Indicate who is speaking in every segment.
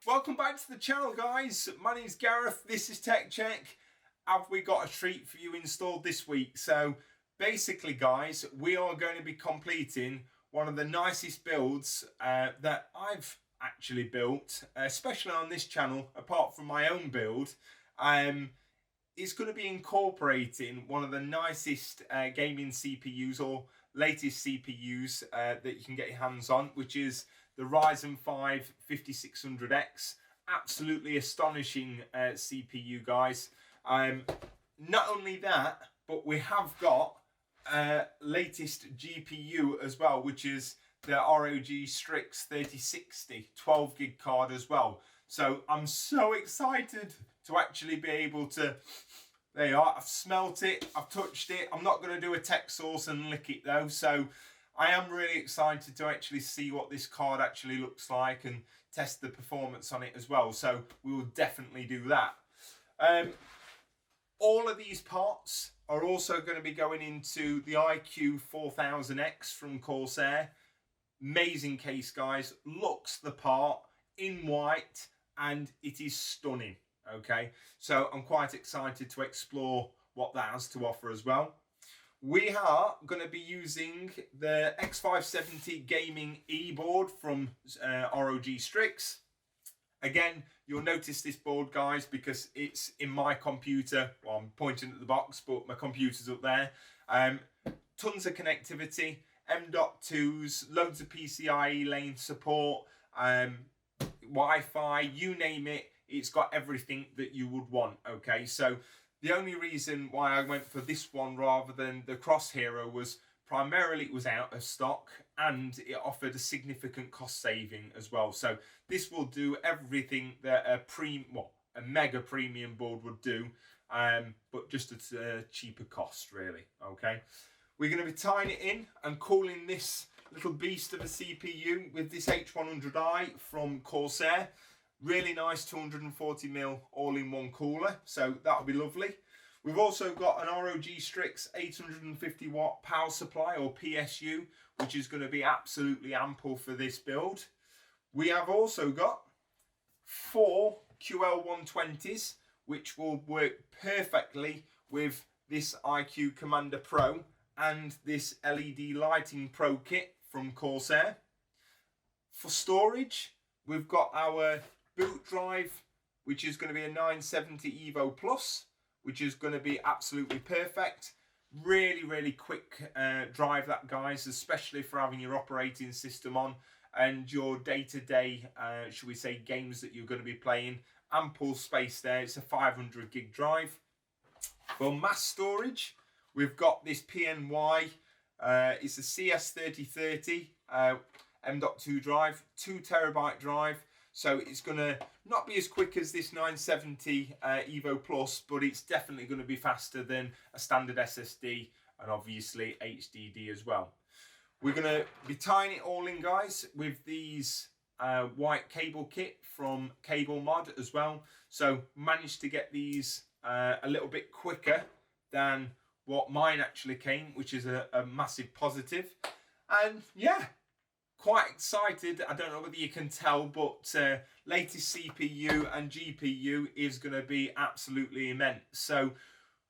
Speaker 1: Welcome back to the channel, guys. My name's Gareth, this is Tech Check. Have we got a treat for you installed this week? So basically, guys, we are going to be completing one of the nicest builds that I've actually built, especially on this channel, apart from my own build. It's going to be incorporating one of the nicest gaming CPUs or latest CPUs that you can get your hands on, which is the Ryzen 5 5600X. Absolutely astonishing CPU, guys. Not only that, but we have got latest GPU as well, which is the ROG Strix 3060 12 gig card as well. So I'm so excited to actually be able to, there you are, I've smelt it, I've touched it. I'm not going to do a tech source and lick it though, so I am really excited to actually see what this card actually looks like and test the performance on it as well, so we will definitely do that. All of these parts are also going to be going into the iQOO 4000X from Corsair. Amazing case, guys, looks the part in white and it is stunning. Okay, so I'm quite excited to explore what that has to offer as well. We are going to be using the X570 Gaming E board from ROG Strix. Again, you'll notice this board, guys, because it's in my computer. Well, I'm pointing at the box, but my computer's up there. Tons of connectivity, M.2s, loads of PCIe lane support, Wi-Fi, you name it. It's got everything that you would want, okay? So the only reason why I went for this one rather than the Cross Hero was primarily it was out of stock and it offered a significant cost saving as well. So this will do everything that a mega premium board would do, but just at a cheaper cost, really, okay? We're going to be tying it in and cooling this little beast of a CPU with this H100i from Corsair. Really nice 240mm all-in-one cooler, so that'll be lovely. We've also got an ROG Strix 850 watt power supply, or PSU, which is going to be absolutely ample for this build. We have also got 4 QL120s, which will work perfectly with this iQOO Commander Pro and this LED lighting pro kit from Corsair. For storage, we've got our boot drive, which is going to be a 970 Evo Plus, which is going to be absolutely perfect. Really quick drive that, guys, especially for having your operating system on and your day-to-day, should we say, games that you're going to be playing. Ample space there. It's a 500 gig drive. For mass storage, we've got this PNY. It's a CS3030 M.2 drive, 2 terabyte drive. So it's going to not be as quick as this 970 Evo Plus, but it's definitely going to be faster than a standard SSD and obviously HDD as well. We're going to be tying it all in, guys, with these white cable kit from Cable Mod as well. So managed to get these a little bit quicker than what mine actually came, which is a massive positive. And yeah, quite excited. I don't know whether you can tell, but latest CPU and GPU is going to be absolutely immense. So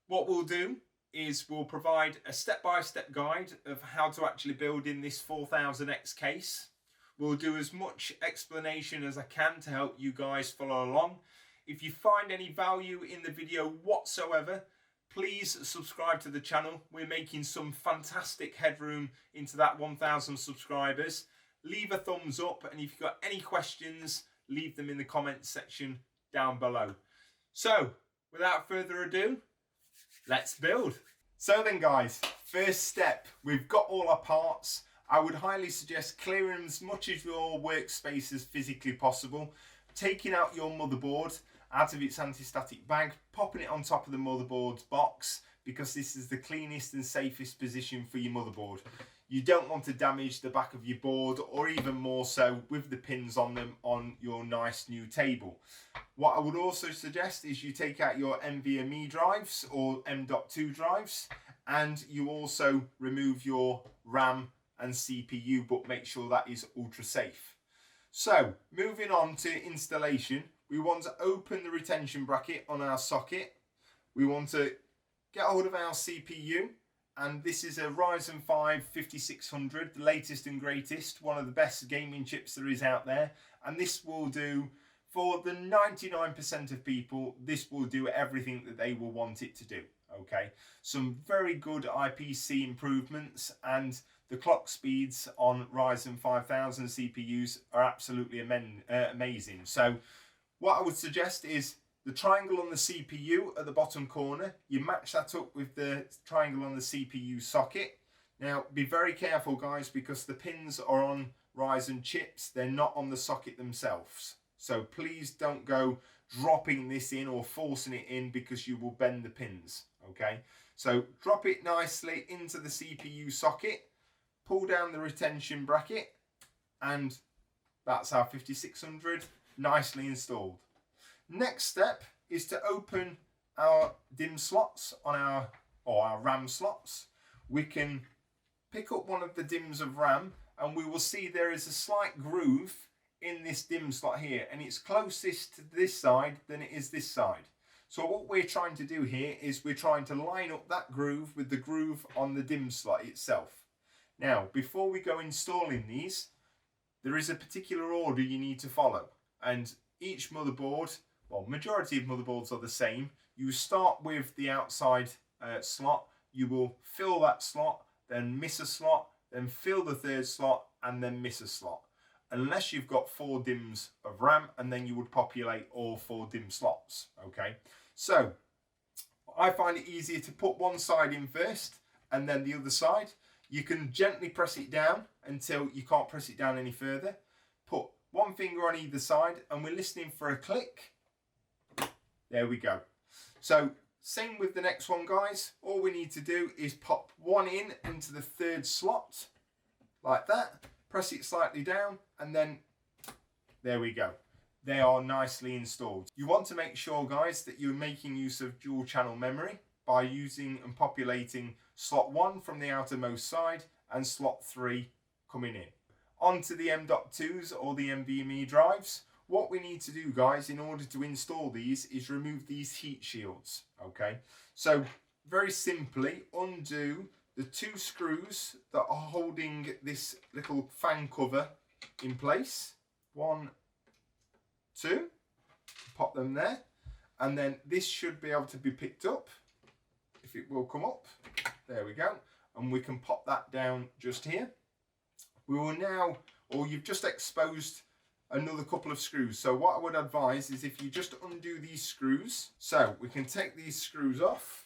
Speaker 1: what we'll do is we'll provide a step-by-step guide of how to actually build in this 4000X case. We'll do as much explanation as I can to help you guys follow along. If you find any value in the video whatsoever, please subscribe to the channel. We're making some fantastic headroom into that 1,000 subscribers. Leave a thumbs up, and if you've got any questions, leave them in the comments section down below. So, without further ado, let's build. So then, guys, first step, we've got all our parts. I would highly suggest clearing as much of your workspace as physically possible, taking out your motherboard out of its anti-static bag, popping it on top of the motherboard's box, because this is the cleanest and safest position for your motherboard. You don't want to damage the back of your board, or even more so with the pins on them on your nice new table. What I would also suggest is you take out your NVMe drives or M.2 drives, and you also remove your RAM and CPU, but make sure that is ultra safe. So moving on to installation, we want to open the retention bracket on our socket. We want to get hold of our CPU, and this is a Ryzen 5 5600, the latest and greatest, one of the best gaming chips there is out there. And this will do, for the 99% of people, this will do everything that they will want it to do. Okay, some very good IPC improvements, and the clock speeds on Ryzen 5000 CPUs are absolutely amazing. So what I would suggest is the triangle on the CPU at the bottom corner, you match that up with the triangle on the CPU socket. Now be very careful guys, because the pins are on Ryzen chips, they're not on the socket themselves. So please don't go dropping this in or forcing it in, because you will bend the pins. Okay, so drop it nicely into the CPU socket, pull down the retention bracket, and that's our 5600 nicely installed. Next step is to open our DIMM slots on our RAM slots. We can pick up one of the DIMMs of RAM, and we will see there is a slight groove in this DIMM slot here, and it's closest to this side than it is this side. So what we're trying to do here is we're trying to line up that groove with the groove on the DIMM slot itself. Now, before we go installing these, there is a particular order you need to follow, and each motherboard, well, majority of motherboards are the same. You start with the outside slot, you will fill that slot, then miss a slot, then fill the third slot, and then miss a slot. Unless you've got 4 DIMMs of RAM, and then you would populate all 4 DIMM slots. Okay, so I find it easier to put one side in first and then the other side. You can gently press it down until you can't press it down any further. Put one finger on either side, and we're listening for a click. There we go. So same with the next one guys. All we need to do is pop one in into the third slot like that. Press it slightly down, and then there we go. They are nicely installed. You want to make sure guys that you're making use of dual channel memory by using and populating slot 1 from the outermost side and slot 3 coming in. Onto the M.2s or the NVMe drives. What we need to do guys in order to install these is remove these heat shields. Okay, so very simply undo the 2 screws that are holding this little fan cover in place. 1, 2, pop them there, and then this should be able to be picked up, if it will come up. There we go, and we can pop that down just here. We will now, or you've just exposed another couple of screws. So what I would advise is if you just undo these screws, so we can take these screws off,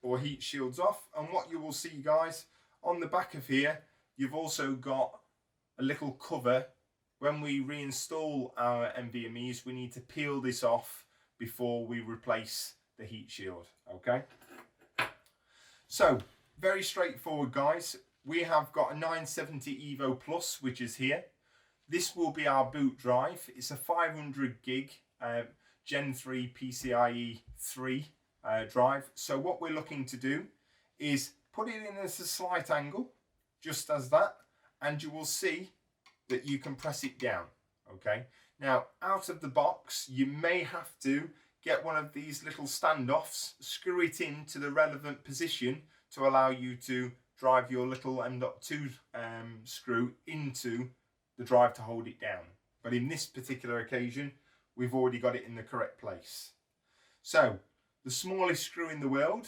Speaker 1: or heat shields off, and what you will see guys on the back of here, you've also got a little cover. When we reinstall our NVMe's, we need to peel this off before we replace the heat shield. Okay, so very straightforward guys. We have got a 970 Evo Plus, which is here. This will be our boot drive. It's a 500 gig Gen 3 PCIe 3 drive. So what we're looking to do is put it in at a slight angle, just as that, and you will see that you can press it down. Okay, now out of the box you may have to get one of these little standoffs, screw it into the relevant position to allow you to drive your little M.2 screw into the drive to hold it down. But in this particular occasion we've already got it in the correct place. So the smallest screw in the world,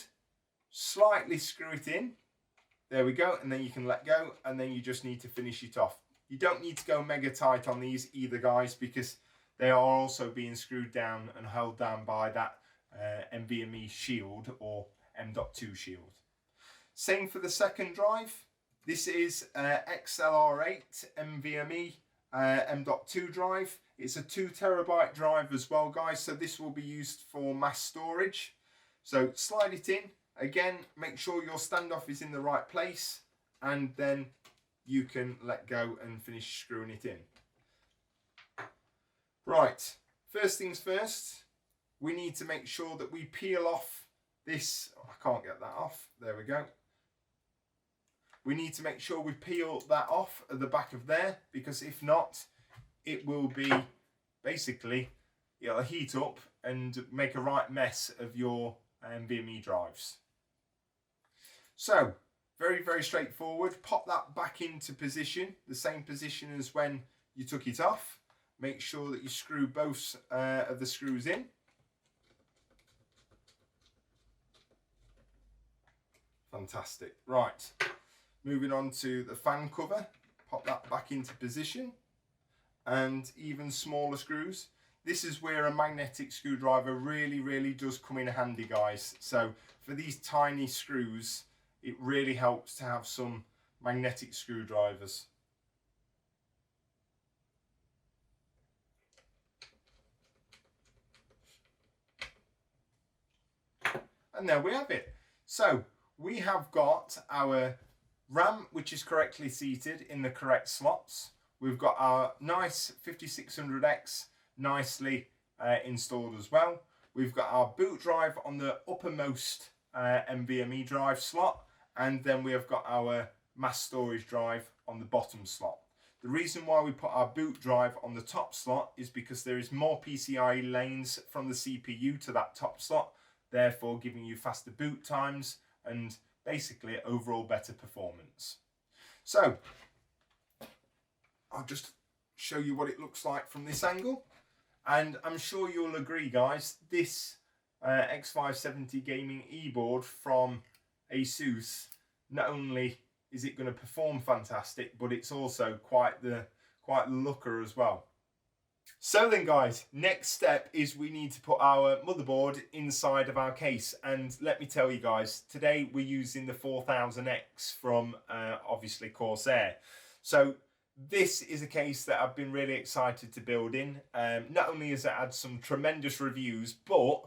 Speaker 1: slightly screw it in, there we go, and then you can let go, and then you just need to finish it off. You don't need to go mega tight on these either guys, because they are also being screwed down and held down by that NVMe shield or M.2 shield. Same for the second drive. This is XLR8 NVMe M.2 drive. It's a 2 terabyte drive as well guys, so this will be used for mass storage. So slide it in, again make sure your standoff is in the right place, and then you can let go and finish screwing it in. Right, first things first, we need to make sure that we peel off this, I can't get that off, there we go. We need to make sure we peel that off at the back of there, because if not, it will be basically, it'll heat up and make a right mess of your NVMe drives. So very, very straightforward. Pop that back into position, the same position as when you took it off. Make sure that you screw both of the screws in. Fantastic. Right, moving on to the fan cover. Pop that back into position, and even smaller screws. This is where a magnetic screwdriver really does come in handy, guys. So for these tiny screws, it really helps to have some magnetic screwdrivers. And there we have it. So we have got our RAM, which is correctly seated in the correct slots. We've got our nice 5600X nicely installed as well. We've got our boot drive on the uppermost NVMe drive slot, and then we have got our mass storage drive on the bottom slot. The reason why we put our boot drive on the top slot is because there is more PCIe lanes from the CPU to that top slot, therefore giving you faster boot times and basically overall better performance. So I'll just show you what it looks like from this angle, and I'm sure you'll agree, guys, this X570 gaming e-board from ASUS, not only is it going to perform fantastic, but it's also quite the looker as well. So then, guys, next step is we need to put our motherboard inside of our case, and let me tell you guys, today we're using the 4000X from obviously Corsair. So this is a case that I've been really excited to build in. Not only has it had some tremendous reviews, but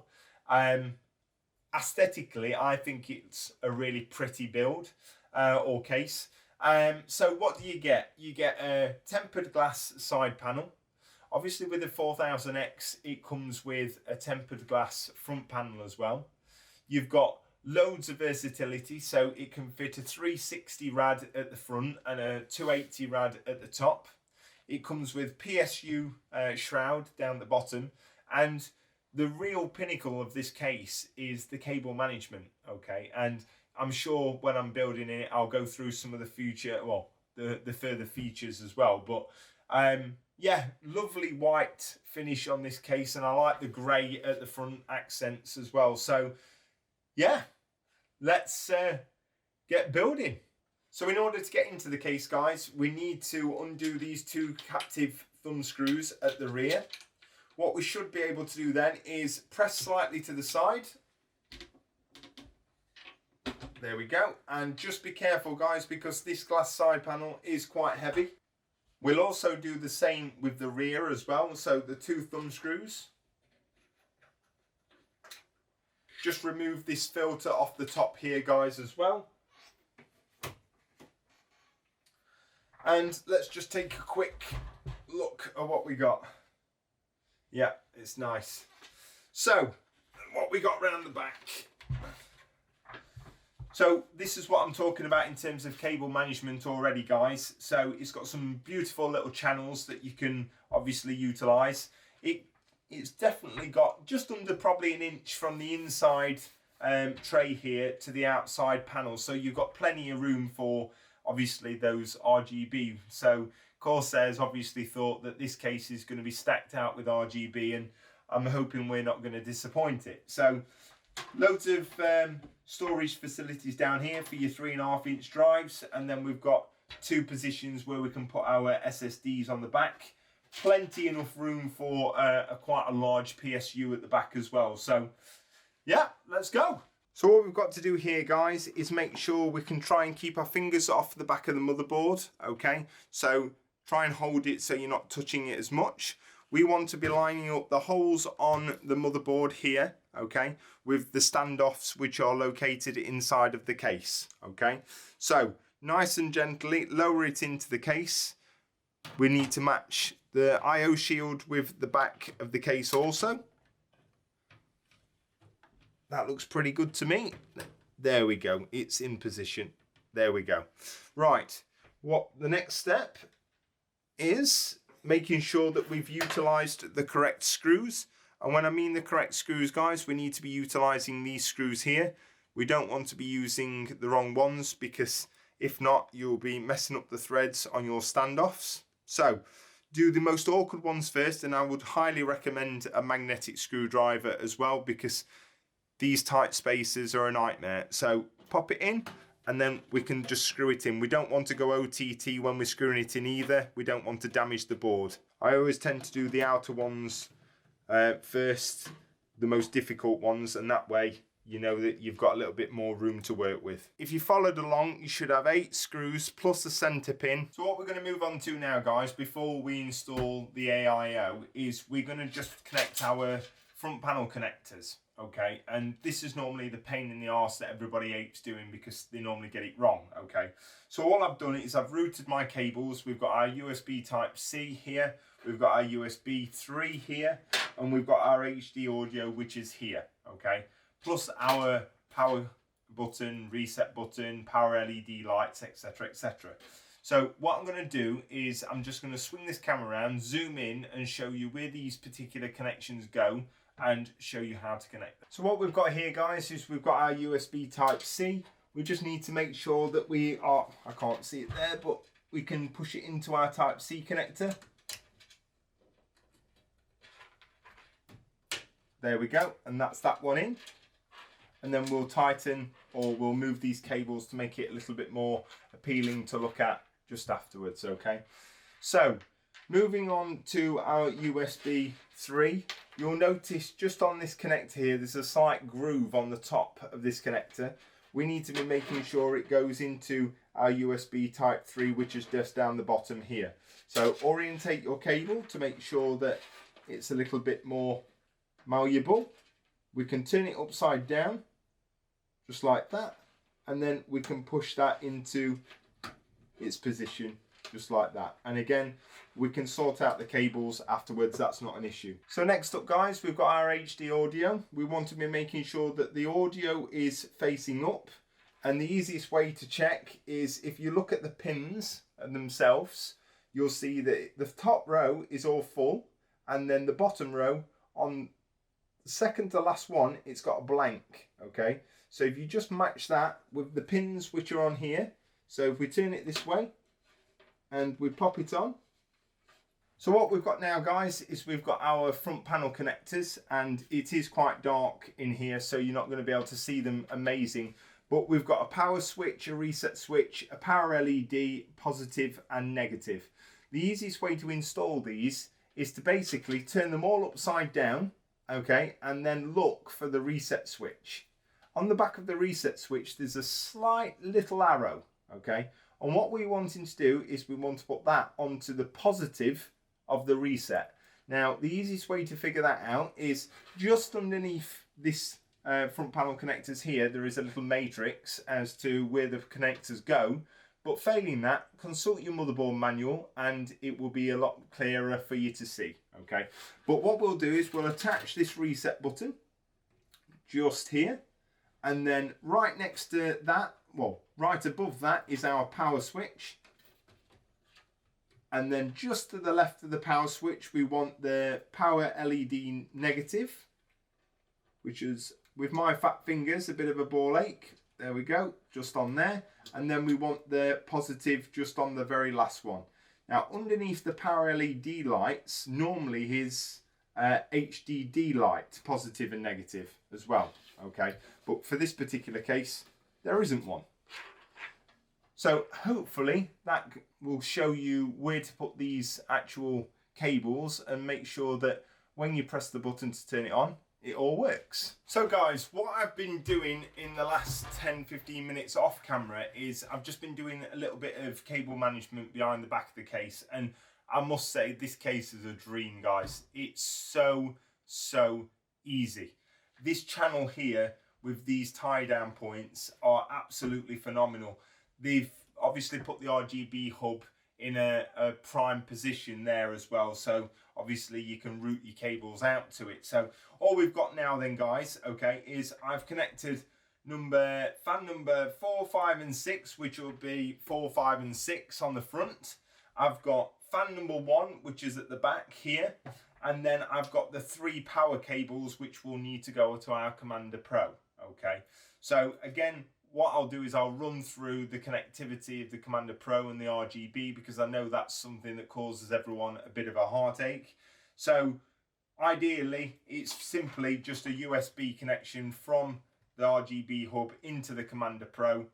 Speaker 1: aesthetically I think it's a really pretty build or case. So what do you get? You get a tempered glass side panel. Obviously with the 4000X it comes with a tempered glass front panel as well. You've got loads of versatility, so it can fit a 360 rad at the front and a 280 rad at the top. It comes with PSU shroud down the bottom, and the real pinnacle of this case is the cable management, okay? And I'm sure when I'm building it I'll go through some of the future, well, the further features as well, but yeah, lovely white finish on this case, and I like the grey at the front accents as well. So yeah, let's get building. So in order to get into the case, guys, we need to undo these two captive thumb screws at the rear. What we should be able to do then is press slightly to the side. There we go. And just be careful, guys, because this glass side panel is quite heavy. We'll also do the same with the rear as well. So the two thumb screws. Just remove this filter off the top here, guys, as well. And let's just take a quick look at what we got. Yeah, it's nice. So what we got round the back. So this is what I'm talking about in terms of cable management already, guys. So it's got some beautiful little channels that you can obviously utilize. It's definitely got just under probably an inch from the inside tray here to the outside panel. So you've got plenty of room for obviously those RGB. So Corsair's obviously thought that this case is going to be stacked out with RGB, and I'm hoping we're not going to disappoint it. So loads of storage facilities down here for your 3.5 inch drives, and then we've got two positions where we can put our SSDs on the back. Plenty enough room for quite a large PSU at the back as well. So yeah, let's go. So what we've got to do here, guys, is make sure we can try and keep our fingers off the back of the motherboard, okay? So try and hold it so you're not touching it as much. We want to be lining up the holes on the motherboard here, okay, with the standoffs which are located inside of the case, okay? So nice and gently lower it into the case. We need to match the IO shield with the back of the case also. That looks pretty good to me. There we go, it's in position. There we go. Right, what the next step is making sure that we've utilised the correct screws. And when I mean the correct screws, guys, we need to be utilising these screws here. We don't want to be using the wrong ones, because if not, you'll be messing up the threads on your standoffs. So do the most awkward ones first, and I would highly recommend a magnetic screwdriver as well, because these tight spaces are a nightmare. So pop it in, and then we can just screw it in. We don't want to go OTT when we're screwing it in either. We don't want to damage the board. I always tend to do the outer ones first, the most difficult ones, and that way you know that you've got a little bit more room to work with. If you followed along, you should have 8 screws plus a centre pin. So what we're going to move on to now, guys, before we install the AIO, is we're going to just connect our front panel connectors. Okay, and this is normally the pain in the arse that everybody hates doing, because they normally get it wrong. Okay, so all I've done is I've routed my cables. We've got our USB type C here, we've got our USB 3 here, and we've got our HD audio, which is here. Okay, plus our power button, reset button, power LED lights, etc, etc. So what I'm going to do is I'm just going to swing this camera around, zoom in, and show you where these particular connections go, and show you how to connect them. So what we've got here, guys, is we've got our USB type C. We just need to make sure that we are, I can't see it there, but we can push it into our type C connector. There we go, and that's that one in. And then we'll tighten, or we'll move these cables to make it a little bit more appealing to look at just afterwards. Okay, so moving on to our USB 3, you'll notice just on this connector here, there's a slight groove on the top of this connector. We need to be making sure it goes into our USB type 3, which is just down the bottom here. So orientate your cable to make sure that it's a little bit more malleable. We can turn it upside down, just like that, and then we can push that into its position, just like that. And again, we can sort out the cables afterwards, that's not an issue. So next up, guys, we've got our HD audio. We want to be making sure that the audio is facing up, and the easiest way to check is if you look at the pins themselves, you'll see that the top row is all full, and then the bottom row, on the second to last one, it's got a blank. Okay, so if you just match that with the pins which are on here, so if we turn it this way and we pop it on. So what we've got now, guys, is we've got our front panel connectors, and it is quite dark in here, so you're not going to be able to see them amazing. But we've got a power switch, a reset switch, a power LED, positive and negative. The easiest way to install these is to basically turn them all upside down, okay, and then look for the reset switch. On the back of the reset switch, there's a slight little arrow, okay, and what we're wanting to do is we want to put that onto the positive of the reset. Now, the easiest way to figure that out is just underneath this front panel connectors here, there is a little matrix as to where the connectors go, but failing that, consult your motherboard manual and it will be a lot clearer for you to see. Okay, but what we'll do is we'll attach this reset button just here, and then right next to that, well, right above that is our power switch, and then just to the left of the power switch we want the power LED negative, which is, with my fat fingers, a bit of a ball ache. There we go, just on there. And then we want the positive just on the very last one. Now, underneath the power LED lights, normally is HDD light, positive and negative as well. Okay, but for this particular case, there isn't one. So hopefully that will show you where to put these actual cables and make sure that when you press the button to turn it on, it all works. So guys, what I've been doing in the last 10-15 minutes off camera is I've just been doing a little bit of cable management behind the back of the case, and I must say this case is a dream, guys. It's so easy. This channel here with these tie down points are absolutely phenomenal. They've obviously put the RGB hub in a prime position there as well, so obviously you can route your cables out to it. So all we've got now then, guys, okay, is I've connected fan number 4, 5 and 6, which will be 4, 5 and 6 on the front, I've got fan number 1, which is at the back here, and then I've got the 3 power cables which will need to go to our Commander Pro. Okay, so again, what I'll do is I'll run through the connectivity of the Commander Pro and the RGB, because I know that's something that causes everyone a bit of a heartache. So ideally, it's simply just a USB connection from the RGB hub into the Commander Pro.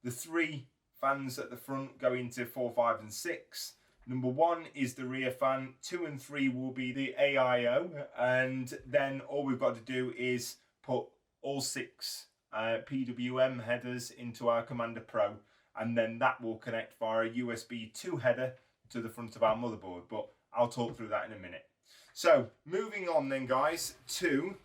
Speaker 1: The 3 fans at the front go into 4, 5 and 6. Number 1 is the rear fan, 2 and 3 will be the AIO, and then all we've got to do is put all 6 PWM headers into our Commander Pro, and then that will connect via a USB 2 header to the front of our motherboard, but I'll talk through that in a minute. So moving on then, guys, to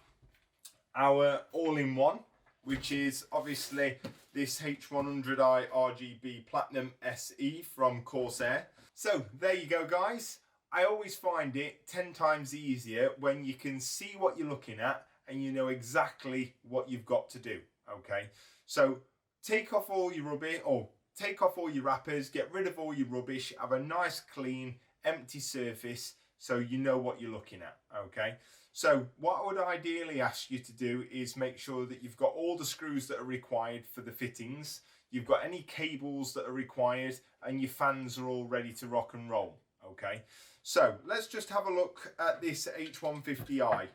Speaker 1: our all-in-one, which is obviously this H100i RGB Platinum SE from Corsair. So there you go, guys. I always find it 10 times easier when you can see what you're looking at and you know exactly what you've got to do. Okay, so take off all your rubbish, or take off all your wrappers, get rid of all your rubbish, have a nice clean empty surface so you know what you're looking at. Okay, so what I would ideally ask you to do is make sure that you've got all the screws that are required for the fittings, you've got any cables that are required, and your fans are all ready to rock and roll. Okay, so let's just have a look at this H150i.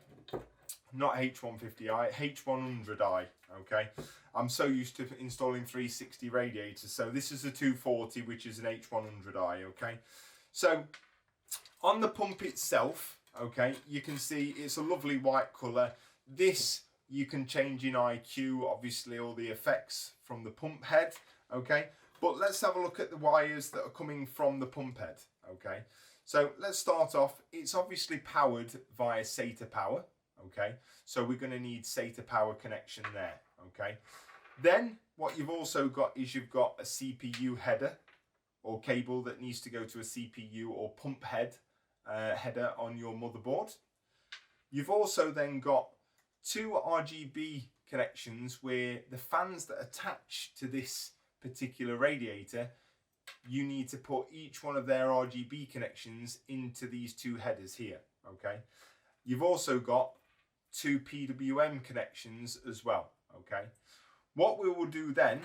Speaker 1: Not H150i, H100i, okay? I'm so used to installing 360 radiators, so this is a 240, which is an H100i, okay? So, on the pump itself, okay, you can see it's a lovely white colour. This, you can change in IQ, obviously all the effects from the pump head, okay? But let's have a look at the wires that are coming from the pump head, okay? So, let's start off. It's obviously powered via SATA power. Okay, so we're going to need SATA power connection there. Okay, then what you've also got is you've got a CPU header or cable that needs to go to a CPU or pump head header on your motherboard. You've also then got 2 RGB connections where the fans that attach to this particular radiator, you need to put each one of their RGB connections into these 2 headers here. Okay, you've also got 2 PWM connections as well. Okay, what we will do then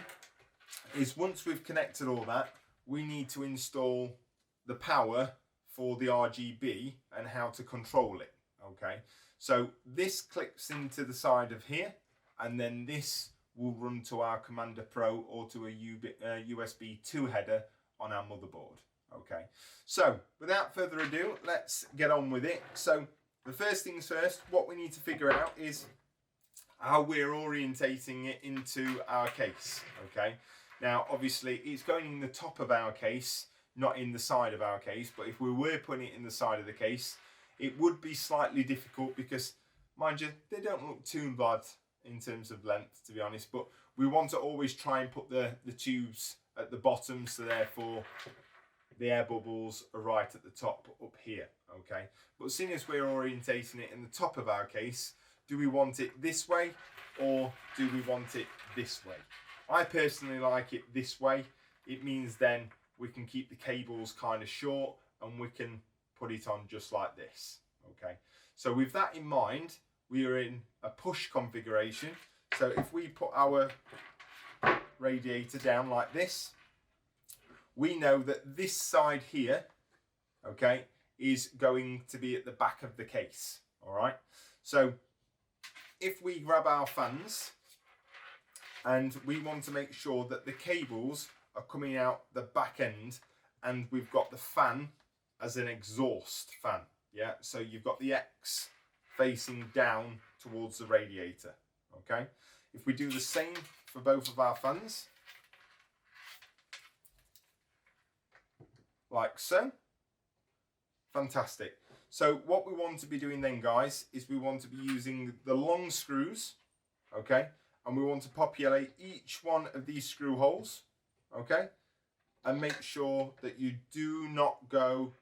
Speaker 1: is, once we've connected all that, we need to install the power for the RGB and how to control it. Okay, so this clicks into the side of here, and then this will run to our Commander Pro or to a USB 2 header on our motherboard. Okay, so without further ado, let's get on with it. So the first things first, what we need to figure out is how we're orientating it into our case. Okay, now obviously it's going in the top of our case, not in the side of our case, but if we were putting it in the side of the case, it would be slightly difficult because, mind you, they don't look too bad in terms of length, to be honest, but we want to always try and put the tubes at the bottom, so therefore the air bubbles are right at the top up here. Okay, but seeing as we're orientating it in the top of our case, do we want it this way or do we want it this way? I personally like it this way. It means then we can keep the cables kind of short and we can put it on just like this. Okay, so with that in mind, we are in a push configuration. So if we put our radiator down like this, we know that this side here, okay, is going to be at the back of the case. All right, so if we grab our fans and we want to make sure that the cables are coming out the back end, and we've got the fan as an exhaust fan, yeah, so you've got the X facing down towards the radiator. Okay, if we do the same for both of our fans, like so, fantastic. So what we want to be doing then, guys, is we want to be using the long screws, okay, and we want to populate each one of these screw holes, okay, and make sure that you do not go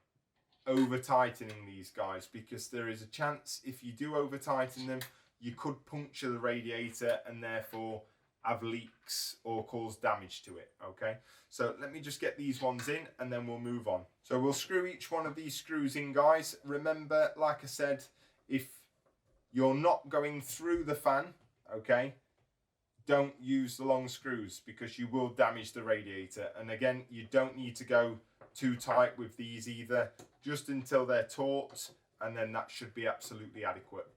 Speaker 1: over tightening these, guys, because there is a chance if you do over tighten them, you could puncture the radiator and therefore have leaks or cause damage to it. Okay, so let me just get these ones in and then we'll move on. So we'll screw each one of these screws in, guys. Remember, like I said, if you're not going through the fan, okay, don't use the long screws because you will damage the radiator. And again, you don't need to go too tight with these either, just until they're taut, and then that should be absolutely adequate.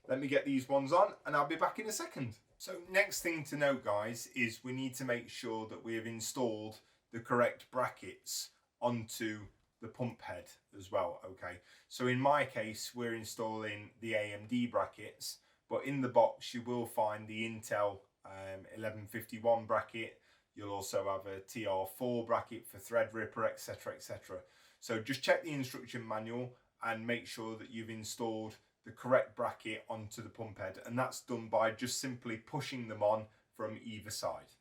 Speaker 1: Let me get these ones on and I'll be back in a second. So next thing to note, guys, is we need to make sure that we have installed the correct brackets onto the pump head as well. Okay, so in my case, we're installing the AMD brackets, but in the box you will find the Intel 1151 bracket. You'll also have a TR4 bracket for Threadripper, etc, etc. So just check the instruction manual and make sure that you've installed the correct bracket onto the pump head, and that's done by just simply pushing them on from either side.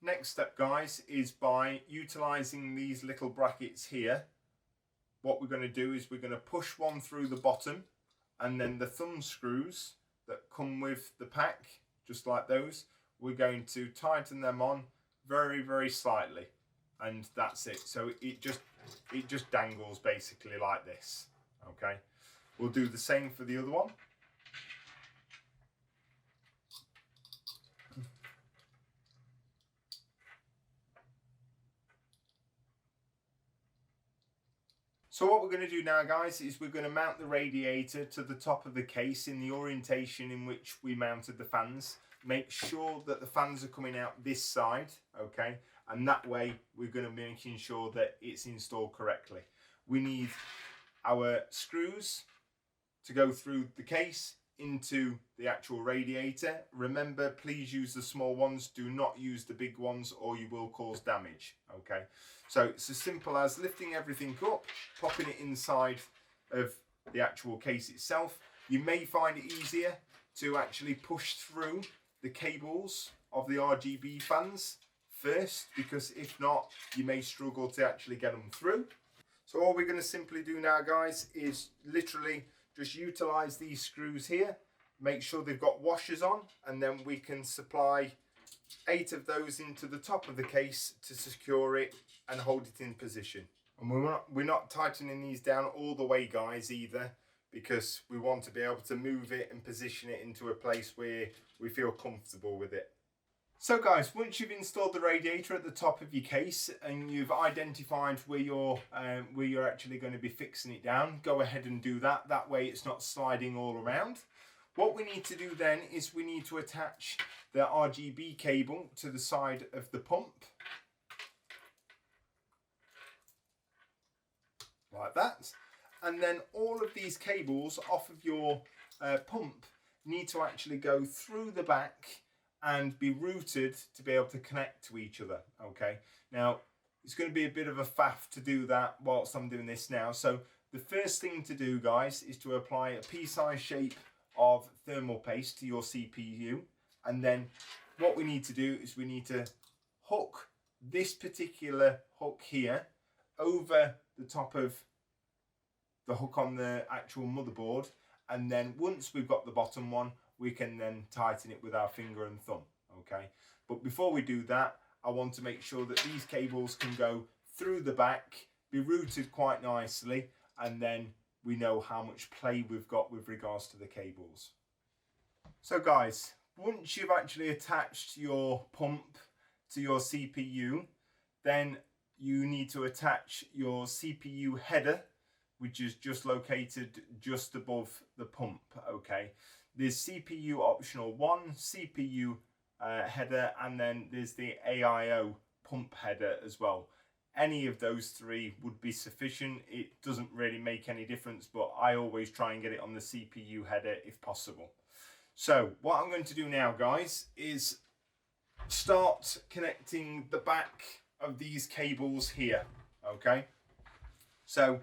Speaker 1: Next step, guys, is by utilizing these little brackets here. What we're going to do is we're going to push one through the bottom, and then the thumb screws that come with the pack, just like those, we're going to tighten them on very, very slightly, and that's it. So it just dangles basically like this. Okay, we'll do the same for the other one. So what we're going to do now, guys, is we're going to mount the radiator to the top of the case in the orientation in which we mounted the fans. Make sure that the fans are coming out this side, okay? And that way we're going to be making sure that it's installed correctly. We need our screws to go through the case into the actual radiator. Remember, please use the small ones. Do not use the big ones or you will cause damage, okay? So it's as simple as lifting everything up, popping it inside of the actual case itself. You may find it easier to actually push through the cables of the RGB fans first, because if not, you may struggle to actually get them through. So all we're going to simply do now, guys, is literally just utilize these screws here, make sure they've got washers on, and then we can supply 8 of those into the top of the case to secure it and hold it in position. And we're not tightening these down all the way, guys, either, because we want to be able to move it and position it into a place where we feel comfortable with it. So guys, once you've installed the radiator at the top of your case and you've identified where you're actually going to be fixing it down, go ahead and do that. That way it's not sliding all around. What we need to do then is we need to attach the RGB cable to the side of the pump. Like that. And then all of these cables off of your pump need to actually go through the back and be routed to be able to connect to each other. Okay, now it's going to be a bit of a faff to do that whilst I'm doing this now. So the first thing to do, guys, is to apply a pea-sized shape of thermal paste to your CPU, and then what we need to do is we need to hook this particular hook here over the top of the hook on the actual motherboard, and then once we've got the bottom one, we can then tighten it with our finger and thumb. Okay, but before we do that, I want to make sure that these cables can go through the back, be routed quite nicely, and then we know how much play we've got with regards to the cables. So guys, once you've actually attached your pump to your CPU, then you need to attach your CPU header, which is just located just above the pump. Okay, there's CPU optional 1, CPU header, and then there's the AIO pump header as well. Any of those 3 would be sufficient. It doesn't really make any difference, but I always try and get it on the CPU header if possible. So what I'm going to do now, guys, is start connecting the back of these cables here. Okay, so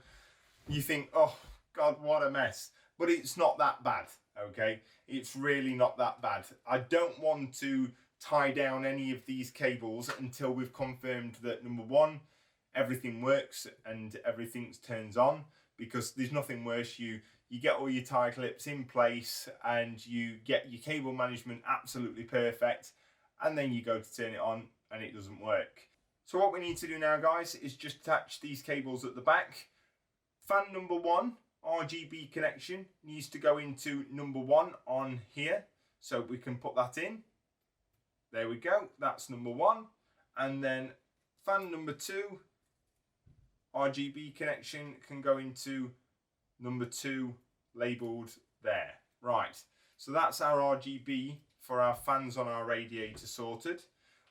Speaker 1: you think, oh God, what a mess, but it's not that bad. Okay, it's really not that bad. I don't want to tie down any of these cables until we've confirmed that, number 1, everything works and everything turns on, because there's nothing worse. You get all your tie clips in place and you get your cable management absolutely perfect, and then you go to turn it on and it doesn't work. So what we need to do now, guys, is just attach these cables at the back. Fan number 1 RGB connection needs to go into number 1 on here, so we can put that in. There we go, that's number 1. And then fan number 2 RGB connection can go into number 2, labelled there. Right, so that's our RGB for our fans on our radiator sorted.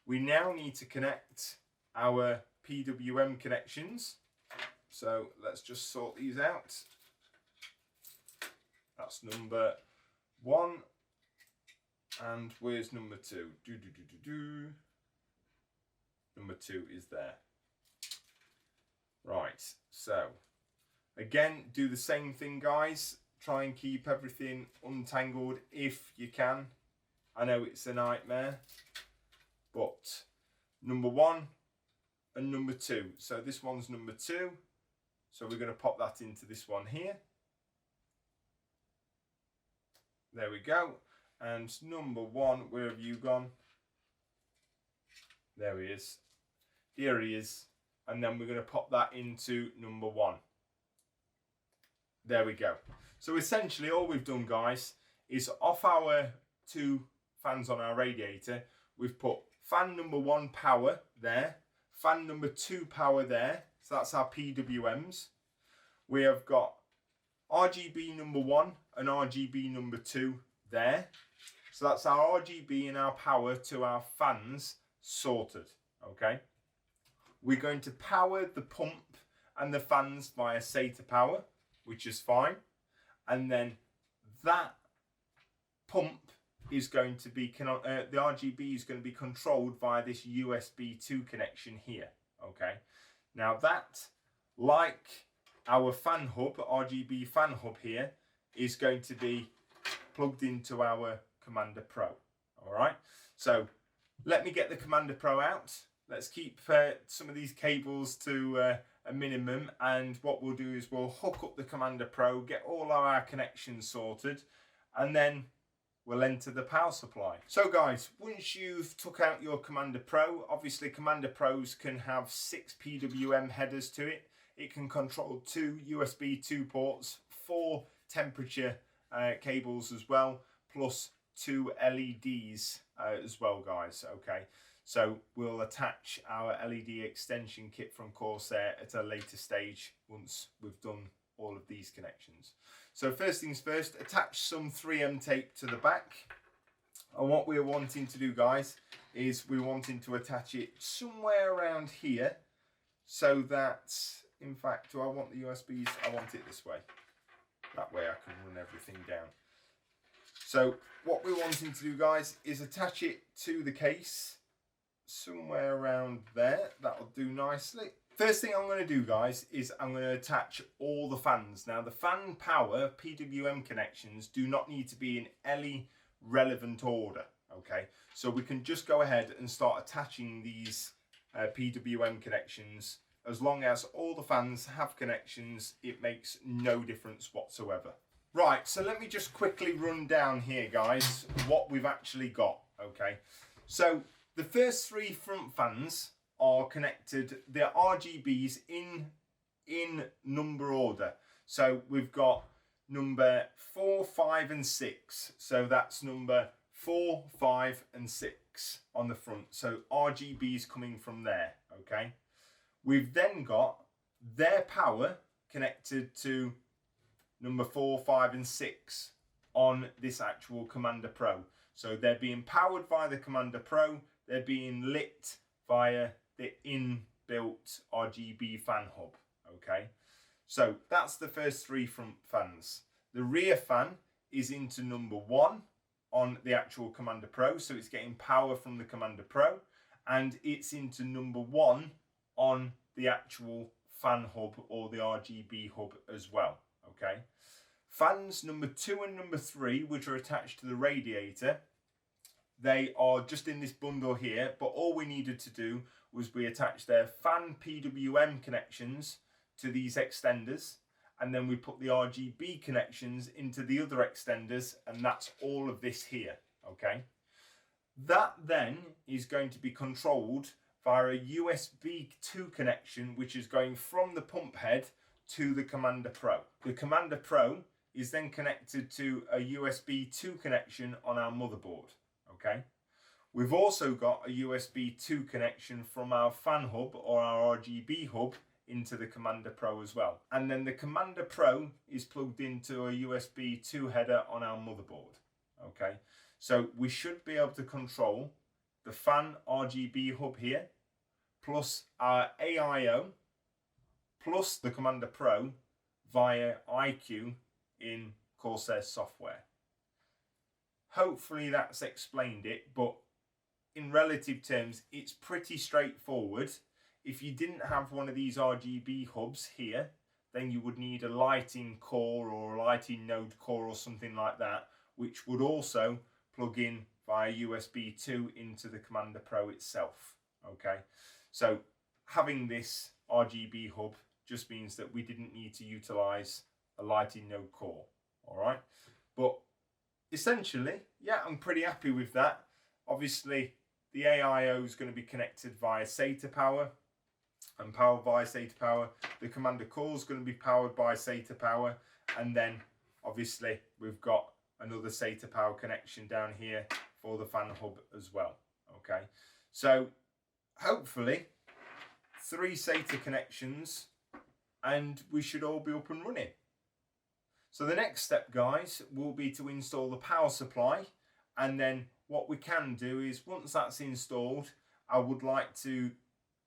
Speaker 1: We now need to connect our PWM connections. So let's just sort these out. That's number 1. And where's number 2? Number 2 is there. Right, so again, do the same thing, guys. Try and keep everything untangled if you can. I know it's a nightmare, but number 1 and number 2. So this one's number 2. So we're going to pop that into this one here. There we go. And number 1, where have you gone? There he is. Here he is. And then we're going to pop that into number 1. There we go. So essentially all we've done, guys, is off our 2 fans on our radiator, we've put fan number 1 power there, fan number 2 power there, so that's our PWMs. We have got RGB number 1 and RGB number 2 there. So that's our RGB and our power to our fans sorted, okay? We're going to power the pump and the fans via SATA power, which is fine. And then that pump is going to be, the RGB is going to be controlled via this USB 2 connection here, okay? Now that, like our fan hub, RGB fan hub here, is going to be plugged into our Commander Pro, all right? So let me get the Commander Pro out. Let's keep some of these cables to a minimum, and what we'll do is we'll hook up the Commander Pro, get all of our connections sorted, and then we'll enter the power supply. So guys, once you've took out your Commander Pro, obviously Commander Pros can have 6 PWM headers to it. It can control 2 USB 2 ports, 4 temperature cables as well, plus 2 LEDs as well, guys, okay? So we'll attach our LED extension kit from Corsair at a later stage once we've done all of these connections. So first things first, attach some 3M tape to the back. And what we're wanting to do, guys, is we're wanting to attach it somewhere around here, so that, in fact, do I want the USBs? I want it this way. That way I can run everything down. So what we're wanting to do, guys, is attach it to the case somewhere around there. That'll do nicely. First thing I'm going to do, guys, is I'm going to attach all the fans. Now the fan power PWM connections do not need to be in any relevant order, okay? So we can just go ahead and start attaching these PWM connections. As long as all the fans have connections, it makes no difference whatsoever. Right, so let me just quickly run down here, guys, what we've actually got, okay? So the first 3 front fans are connected, they're RGBs in number order. So we've got number 4, 5 and 6. So that's number 4, 5 and 6 on the front. So RGBs coming from there, okay? We've then got their power connected to number 4, 5 and 6 on this actual Commander Pro. So they're being powered by the Commander Pro, they're being lit via the inbuilt RGB fan hub, okay? So that's the first 3 front fans. The rear fan is into number 1 on the actual Commander Pro, so it's getting power from the Commander Pro, and it's into number 1 on the actual fan hub or the RGB hub as well, okay? Fans number 2 and number 3, which are attached to the radiator, they are just in this bundle here, but all we needed to do was we attached their fan PWM connections to these extenders, and then we put the RGB connections into the other extenders, and that's all of this here, okay? That then is going to be controlled via a USB 2 connection, which is going from the pump head to the Commander Pro. The Commander Pro is then connected to a USB 2 connection on our motherboard. Okay. We've also got a USB 2 connection from our fan hub or our RGB hub into the Commander Pro as well. And then the Commander Pro is plugged into a USB 2 header on our motherboard. Okay, so we should be able to control the fan RGB hub here, plus our AIO, plus the Commander Pro via IQ in Corsair software. Hopefully that's explained it, but in relative terms, it's pretty straightforward. If you didn't have one of these RGB hubs here, then you would need a lighting core or a lighting node core or something like that, which would also plug in via USB 2 into the Commander Pro itself. Okay, so having this RGB hub just means that we didn't need to utilize a lighting node core. All right, but essentially, yeah, I'm pretty happy with that. Obviously, the AIO is going to be connected via SATA power and powered by SATA power. The Commander core is going to be powered by SATA power, and then obviously we've got another SATA power connection down here for the fan hub as well. Okay, so hopefully 3 SATA connections and we should all be up and running. So the next step, guys, will be to install the power supply, and then what we can do is once that's installed, I would like to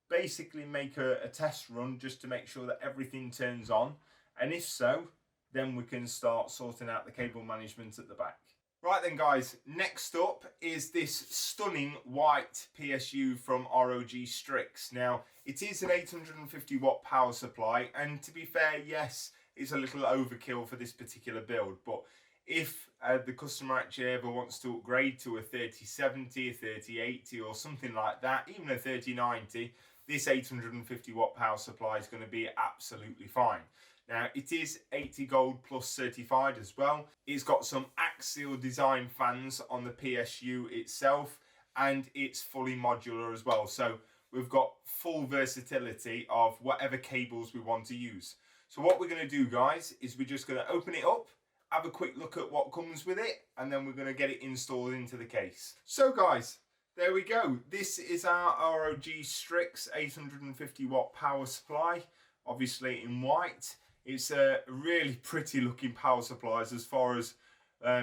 Speaker 1: basically make a test run just to make sure that everything turns on, and if so, then we can start sorting out the cable management at the back. Right then, guys, next up is this stunning white PSU from ROG Strix. Now, it is an 850 watt power supply, and to be fair, yes, it's a little overkill for this particular build, but if the customer actually ever wants to upgrade to a 3070, a 3080 or something like that, even a 3090, this 850 watt power supply is going to be absolutely fine. Now, it is 80 gold plus certified as well. It's got some axial design fans on the PSU itself, and it's fully modular as well. So we've got full versatility of whatever cables we want to use. So what we're going to do, guys, is we're just going to open it up, have a quick look at what comes with it, and then we're going to get it installed into the case. So guys, there we go. This is our ROG Strix 850 watt power supply, obviously in white. It's a really pretty looking power supply as far as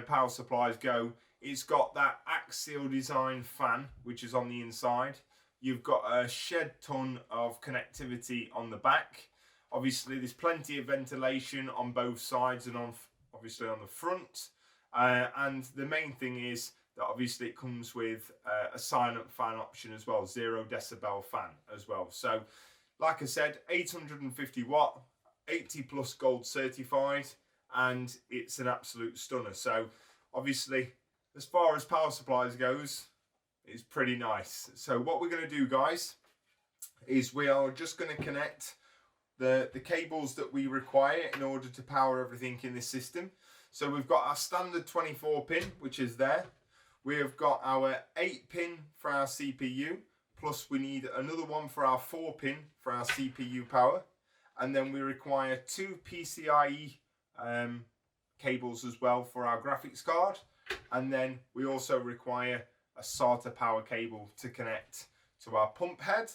Speaker 1: power supplies go. It's got that axial design fan, which is on the inside. You've got a shed ton of connectivity on the back. Obviously, there's plenty of ventilation on both sides and obviously on the front. And the main thing is that obviously it comes with a silent fan option as well, 0 decibel fan as well. So, like I said, 850 watt, 80 plus gold certified, and it's an absolute stunner. So, obviously, as far as power supplies goes, it's pretty nice. So, what we're going to do, guys, is we are just going to connect the cables that we require in order to power everything in this system. So we've got our standard 24 pin, which is there. We've got our 8 pin for our CPU, plus we need another one for our 4 pin for our CPU power. And then we require 2 PCIe cables as well for our graphics card. And then we also require a SATA power cable to connect to our pump head,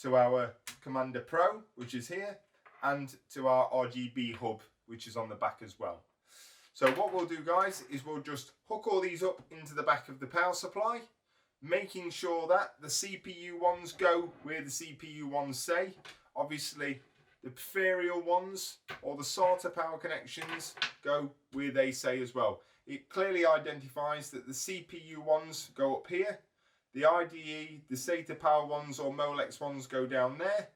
Speaker 1: to our Commander Pro, which is here, and to our RGB hub, which is on the back as well. So what we'll do, guys, is we'll just hook all these up into the back of the power supply, making sure that the CPU ones go where the CPU ones say. Obviously, the peripheral ones or the SATA power connections go where they say as well. It clearly identifies that the CPU ones go up here, the IDE, the SATA power ones or Molex ones go down there,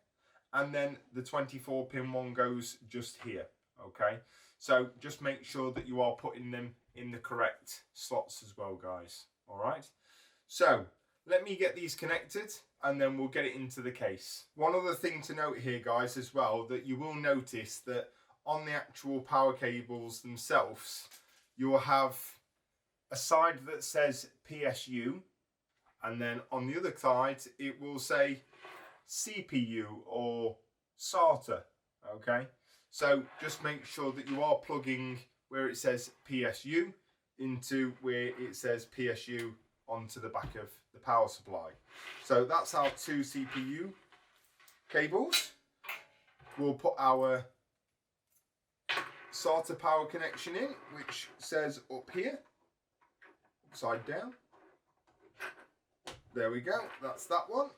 Speaker 1: and then the 24 pin one goes just here. Okay, so just make sure that you are putting them in the correct slots as well, guys. All right, so let me get these connected and then we'll get it into the case. One other thing to note here, guys, as well, that you will notice that on the actual power cables themselves, you will have a side that says PSU and then on the other side it will say CPU or SATA. Okay, so just make sure that you are plugging where it says PSU into where it says PSU onto the back of the power supply. So that's our 2 CPU cables. We'll put our SATA power connection in, which says up here, upside down. There we go, that's that one.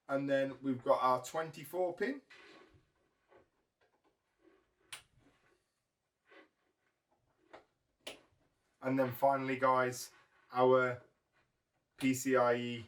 Speaker 1: And then we've got our 24 pin. And then finally, guys, our PCIe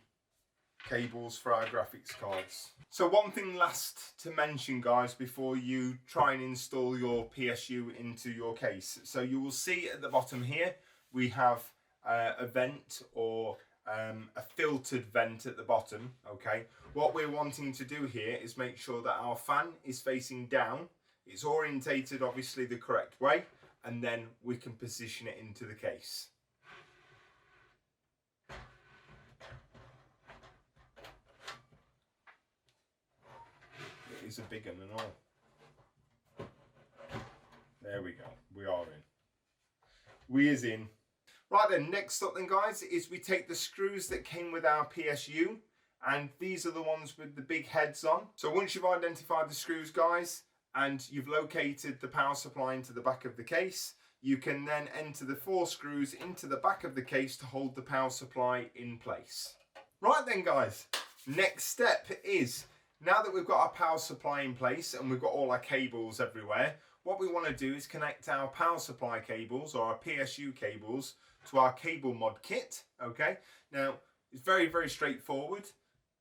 Speaker 1: cables for our graphics cards. So one thing last to mention, guys, before you try and install your PSU into your case. So you will see at the bottom here, we have a vent or a filtered vent at the bottom, okay? What we're wanting to do here is make sure that our fan is facing down. It's orientated, obviously, the correct way, and then we can position it into the case. It is a big one and all. There we go, we are in. We is in. Right then, next up then, guys, is we take the screws that came with our PSU, and these are the ones with the big heads on. So once you've identified the screws, guys, and you've located the power supply into the back of the case, you can then enter the 4 screws into the back of the case to hold the power supply in place. Right then, guys, next step is, now that we've got our power supply in place and we've got all our cables everywhere, what we want to do is connect our power supply cables or our PSU cables to our cable mod kit. Okay, now it's very, very straightforward.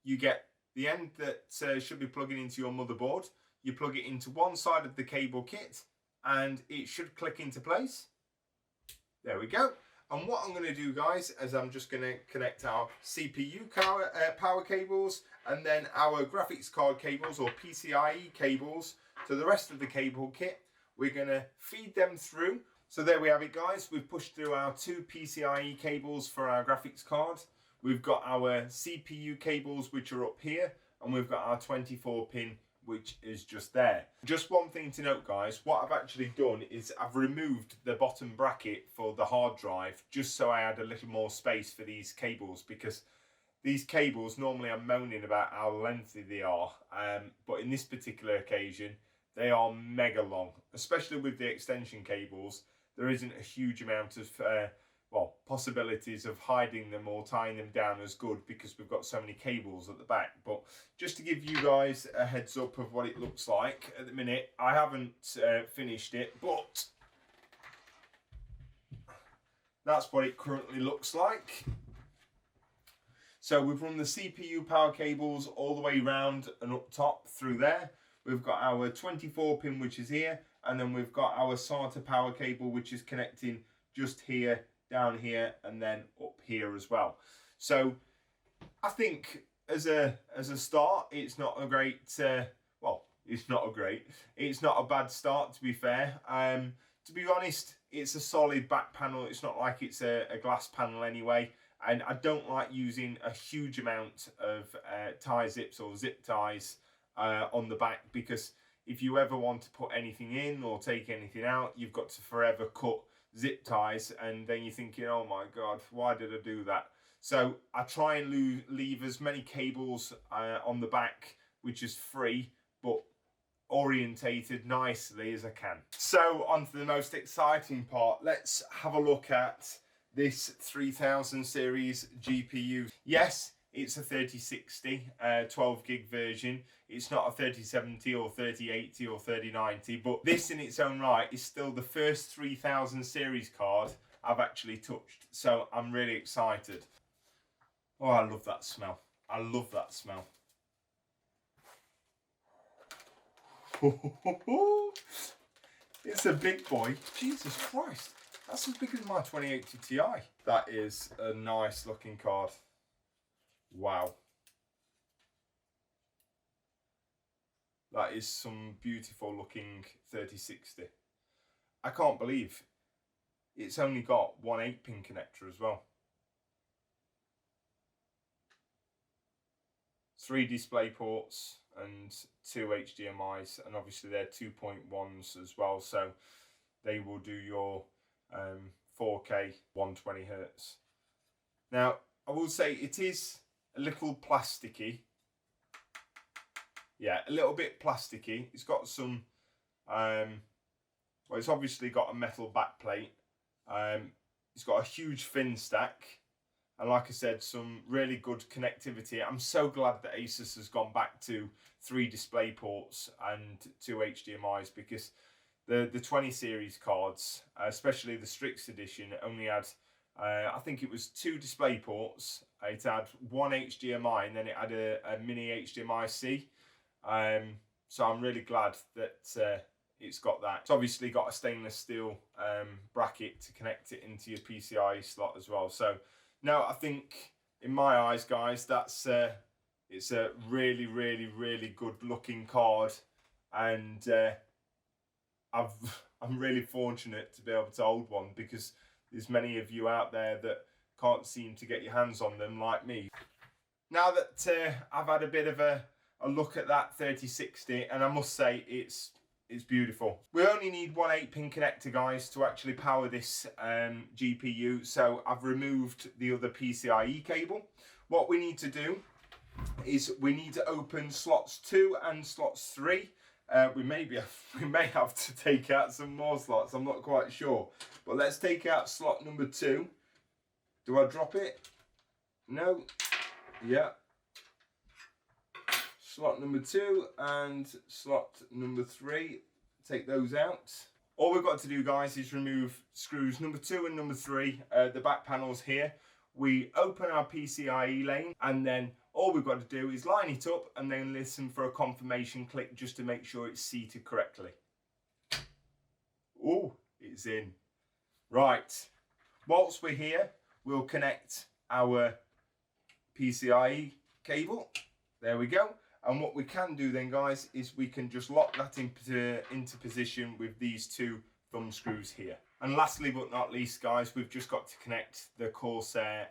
Speaker 1: You get the end that should be plugging into your motherboard. You plug it into one side of the cable kit and it should click into place. There we go. And what I'm going to do, guys, is I'm just going to connect our CPU power cables and then our graphics card cables or PCIe cables to the rest of the cable kit. We're going to feed them through. So there we have it, guys. We've pushed through our 2 PCIe cables for our graphics card. We've got our CPU cables, which are up here, and we've got our 24 pin, which is just there. Just one thing to note, guys, what I've actually done is I've removed the bottom bracket for the hard drive just so I had a little more space for these cables, because these cables, normally I'm moaning about how lengthy they are, but in this particular occasion they are mega long, especially with the extension cables. There isn't a huge amount of possibilities of hiding them or tying them down as good because we've got so many cables at the back. But just to give you guys a heads up of what it looks like at the minute, I haven't finished it, but that's what it currently looks like. So we've run the CPU power cables all the way round and up top through there. We've got our 24 pin, which is here, and then we've got our SATA power cable, which is connecting just here, down here, and then up here as well. So I think as a start, it's not a great, it's not a bad start, to be fair. To be honest, it's a solid back panel. It's not like it's a glass panel anyway. And I don't like using a huge amount of tie zips or zip ties on the back, because if you ever want to put anything in or take anything out, you've got to forever cut zip ties, and then you're thinking, oh my god, why did I do that? So I try and leave as many cables on the back, which is free but orientated nicely as I can. So on to the most exciting part. Let's have a look at this 3000 series GPU. Yes, it's a 3060 12 gig version. It's not a 3070 or 3080 or 3090, but this in its own right is still the first 3000 series card I've actually touched. So I'm really excited. Oh, I love that smell. I love that smell. It's a big boy. Jesus Christ. That's as big as my 2080 Ti. That is a nice looking card. Wow. That is some beautiful looking 3060. I can't believe it's only got one 8-pin connector as well. 3 display ports and 2 HDMIs, and obviously they're 2.1s as well, so they will do your 4K 120 Hertz. Now I will say it is a little plasticky. Yeah, a little bit plasticky. It's got some well, it's obviously got a metal backplate. It's got a huge fin stack, and like I said, some really good connectivity. I'm so glad that Asus has gone back to 3 display ports and 2 HDMIs, because the 20 series cards, especially the Strix edition, only had I think it was 2 display ports. It had 1 HDMI, and then it had a mini HDMI-C. So I'm really glad that it's got that. It's obviously got a stainless steel bracket to connect it into your PCIe slot as well. So no, I think in my eyes, guys, that's it's a really, really, really good looking card, and I'm really fortunate to be able to hold one, because there's many of you out there that can't seem to get your hands on them like me. Now that I've had a bit of a look at that 3060, and I must say it's beautiful. We only need one 8-pin connector, guys, to actually power this GPU, so I've removed the other PCIe cable. What we need to do is we need to open slots 2 and slots 3. We may have to take out some more slots, I'm not quite sure. But let's take out slot number 2. Do I drop it? No. Yeah. Slot number 2 and slot number 3. Take those out. All we've got to do, guys, is remove screws number 2 and number 3, the back panels here. We open our PCIe lane, and then all we've got to do is line it up and then listen for a confirmation click just to make sure it's seated correctly. Oh, it's in. Right. Whilst we're here, we'll connect our PCIe cable. There we go. And what we can do then, guys, is we can just lock that into position with these 2 thumb screws here. And lastly but not least, guys, we've just got to connect the Corsair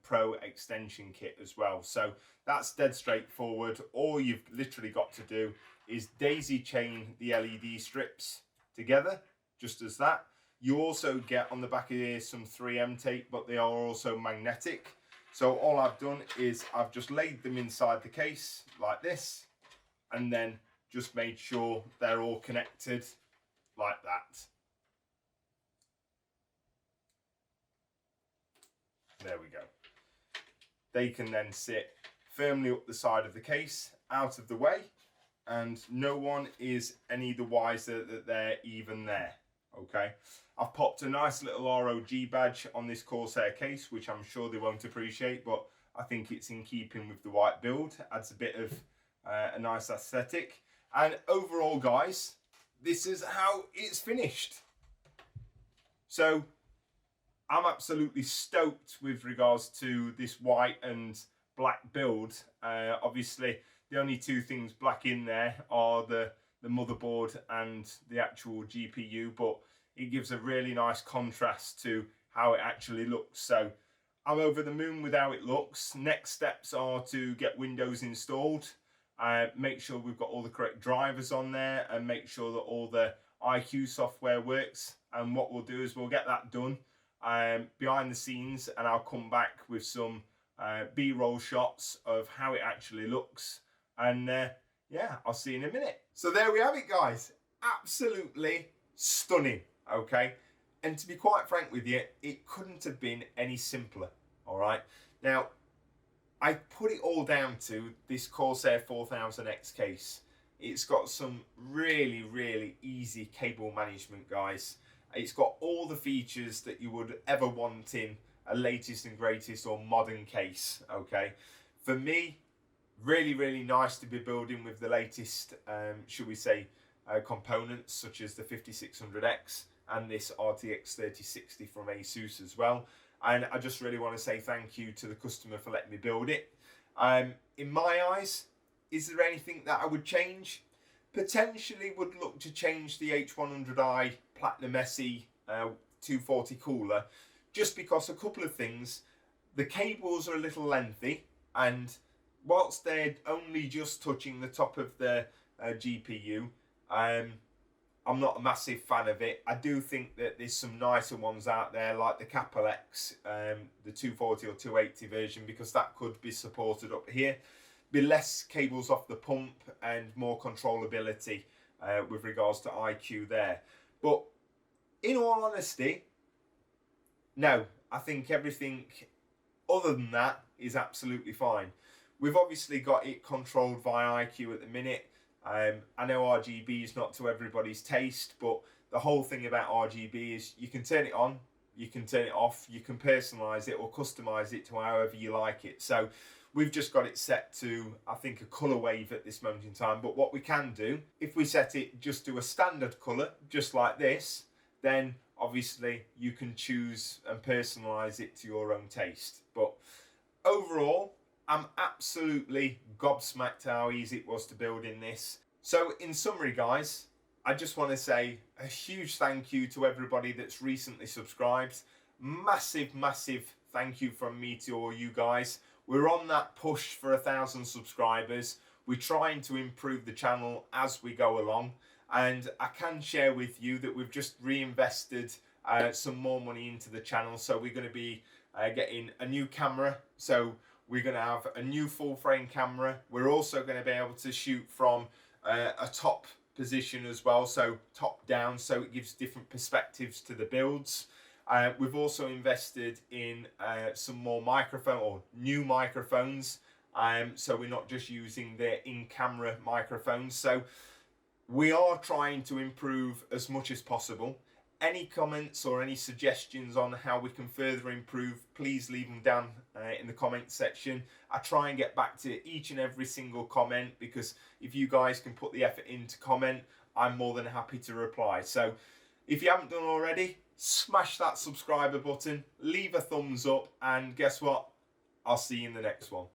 Speaker 1: Pro extension kit as well. So that's dead straightforward. All you've literally got to do is daisy chain the LED strips together, just as that. You also get on the back of here some 3M tape, but they are also magnetic. So all I've done is I've just laid them inside the case like this, and then just made sure they're all connected like that. There we go. They can then sit firmly up the side of the case, out of the way, and no one is any the wiser that they're even there. Okay, I've popped a nice little ROG badge on this Corsair case, which I'm sure they won't appreciate, but I think it's in keeping with the white build. Adds a bit of a nice aesthetic. And overall, guys, this is how it's finished. So I'm absolutely stoked with regards to this white and black build. Obviously, the only 2 things black in there are the motherboard and the actual GPU, but it gives a really nice contrast to how it actually looks. So I'm over the moon with how it looks. Next steps are to get Windows installed, make sure we've got all the correct drivers on there, and make sure that all the IQ software works. And what we'll do is we'll get that done behind the scenes, and I'll come back with some B-roll shots of how it actually looks. And yeah, I'll see you in a minute. So there we have it, guys. Absolutely stunning, okay? And to be quite frank with you, it couldn't have been any simpler, all right? Now, I put it all down to this Corsair 4000X case. It's got some really, really easy cable management, guys. It's got all the features that you would ever want in a latest and greatest or modern case, okay? For me, really, really nice to be building with the latest, should we say, components, such as the 5600X and this RTX 3060 from Asus as well. And I just really want to say thank you to the customer for letting me build it. In my eyes, is there anything that I would change? Potentially would look to change the H100i Platinum SE 240 cooler, just because a couple of things. The cables are a little lengthy, and whilst they're only just touching the top of the GPU, I'm not a massive fan of it. I do think that there's some nicer ones out there, like the Capital X, the 240 or 280 version, because that could be supported up here. Be less cables off the pump and more controllability with regards to IQ there. But in all honesty, no, I think everything other than that is absolutely fine. We've obviously got it controlled via IQ at the minute. I know RGB is not to everybody's taste, but the whole thing about RGB is you can turn it on, you can turn it off, you can personalize it or customize it to however you like it. So we've just got it set to, I think, a color wave at this moment in time. But what we can do, if we set it just to a standard color, just like this, then obviously you can choose and personalize it to your own taste. But overall, I'm absolutely gobsmacked how easy it was to build in this. So in summary, guys, I just want to say a huge thank you to everybody that's recently subscribed. Massive, massive thank you from me to all you guys. We're on that push for 1,000 subscribers. We're trying to improve the channel as we go along. And I can share with you that we've just reinvested some more money into the channel. So we're going to be getting a new camera. So we're going to have a new full frame camera. We're also going to be able to shoot from a top position as well, so top down, so it gives different perspectives to the builds. We've also invested in some more new microphones, so we're not just using the in-camera microphones. So we are trying to improve as much as possible. Any comments or any suggestions on how we can further improve, please leave them down in the comment section. I try and get back to each and every single comment, because if you guys can put the effort in to comment, I'm more than happy to reply. So if you haven't done already, smash that subscriber button, leave a thumbs up, and guess what? I'll see you in the next one.